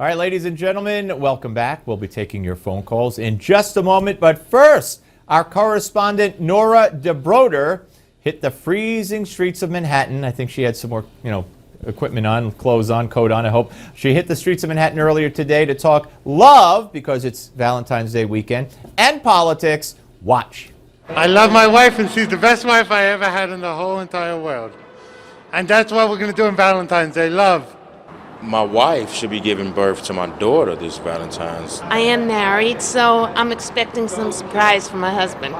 right, ladies and gentlemen, welcome back. We'll be taking your phone calls in just a moment. But first, our correspondent, Nora DeBroder, hit the freezing streets of Manhattan. I think she had some more, equipment on, clothes on, coat on, I hope. She hit the streets of Manhattan earlier today to talk love, because it's Valentine's Day weekend, and politics. Watch. I love my wife, and she's the best wife I ever had in the whole entire world. And that's what we're going to do on Valentine's Day, love. My wife should be giving birth to my daughter this Valentine's. I am married, so I'm expecting some surprise from my husband.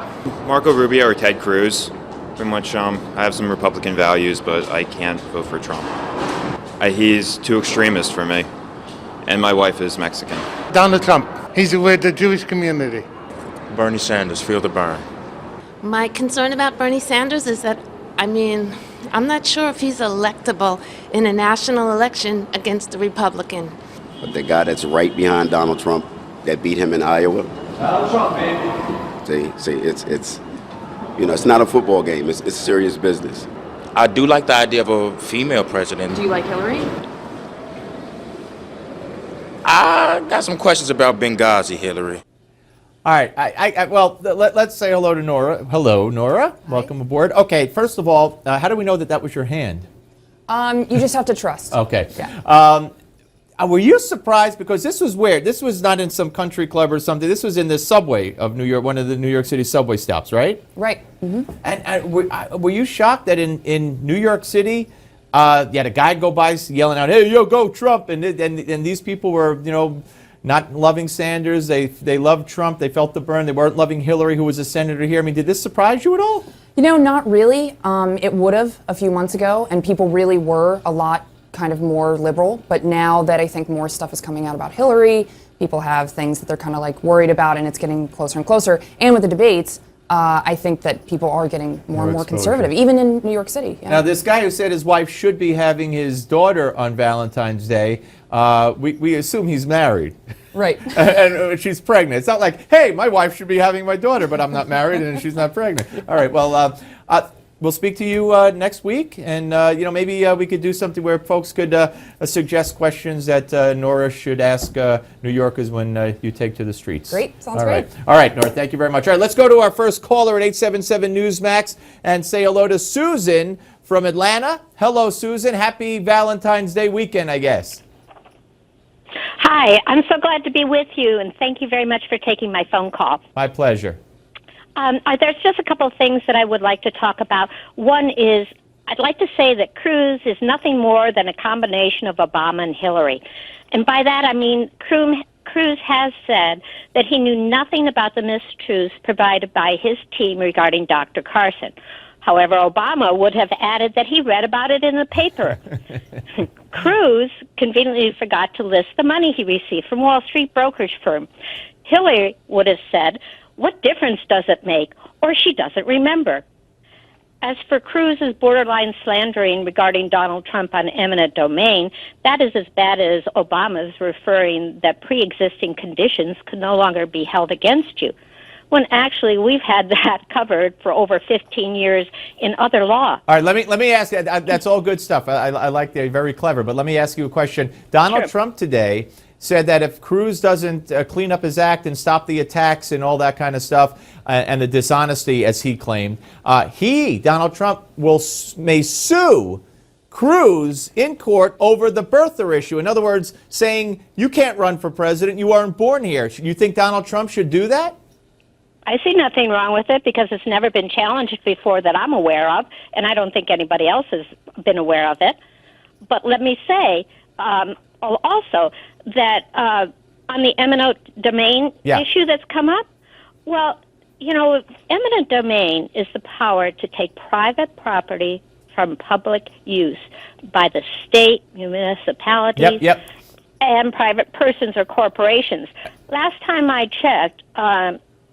Marco Rubio or Ted Cruz. Pretty much, I have some Republican values, but I can't vote for Trump. He's too extremist for me, and my wife is Mexican. Donald Trump. He's with the Jewish community. Bernie Sanders, feel the burn. My concern about Bernie Sanders is that, I'm not sure if he's electable in a national election against a Republican. But the guy that's right behind Donald Trump, that beat him in Iowa. Donald Trump, baby. See, it's not a football game. It's serious business. I do like the idea of a female president. Do you like Hillary? I got some questions about Benghazi, Hillary. All right. Let's say hello to Nora. Hello, Nora. Hi. Welcome aboard. Okay, first of all, how do we know that was your hand? You just have to trust. Okay. Yeah. Were you surprised? Because this was weird. This was not in some country club or something. This was in the subway of New York, one of the New York City subway stops, right? Right. Mm-hmm. And were you shocked that in New York City, you had a guy go by yelling out, "Hey, yo, go Trump!" And these people were, not loving Sanders. They loved Trump. They felt the burn. They weren't loving Hillary, who was a senator here. Did this surprise you at all? Not really. It would have a few months ago, and people really were a lot kind of more liberal. But now that I think more stuff is coming out about Hillary, people have things that they're kind of like worried about, and it's getting closer and closer. And with the debates, I think that people are getting more and more conservative, even in New York City. Yeah. Now, this guy who said his wife should be having his daughter on Valentine's Day, we assume he's married. Right. and she's pregnant. It's not like, hey, my wife should be having my daughter, but I'm not married and she's not pregnant. All right, well, we'll speak to you next week, and maybe we could do something where folks could suggest questions that Nora should ask New Yorkers when you take to the streets. Great, sounds great. All right, Nora, thank you very much. All right, let's go to our first caller at 877 Newsmax and say hello to Susan from Atlanta. Hello, Susan. Happy Valentine's Day weekend, I guess. Hi, I'm so glad to be with you, and thank you very much for taking my phone call. My pleasure. There's just a couple of things that I would like to talk about. One is, I'd like to say that Cruz is nothing more than a combination of Obama and Hillary. And by that I mean Cruz has said that he knew nothing about the mistruths provided by his team regarding Dr. Carson. However, Obama would have added that he read about it in the paper. Cruz conveniently forgot to list the money he received from Wall Street brokerage firm. Hillary would have said, "What difference does it make?" Or she doesn't remember. As for Cruz's borderline slandering regarding Donald Trump on eminent domain, that is as bad as Obama's referring that pre-existing conditions could no longer be held against you, when actually we've had that covered for over 15 years in other law. All right, let me ask you, that's all good stuff. I like that, very clever, but let me ask you a question. Donald Trump today said that if Cruz doesn't clean up his act and stop the attacks and all that kind of stuff and the dishonesty, as he claimed, Donald Trump, may sue Cruz in court over the birther issue. In other words, saying you can't run for president, you weren't born here. You think Donald Trump should do that? I see nothing wrong with it because it's never been challenged before that I'm aware of, and I don't think anybody else has been aware of it. But let me say also that on the eminent domain issue that's come up, well, eminent domain is the power to take private property from public use by the state, municipalities, and private persons or corporations. Last time I checked,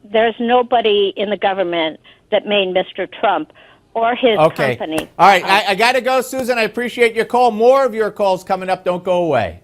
there's nobody in the government that made Mr. Trump or his company. All right, I got to go, Susan. I appreciate your call. More of your calls coming up. Don't go away.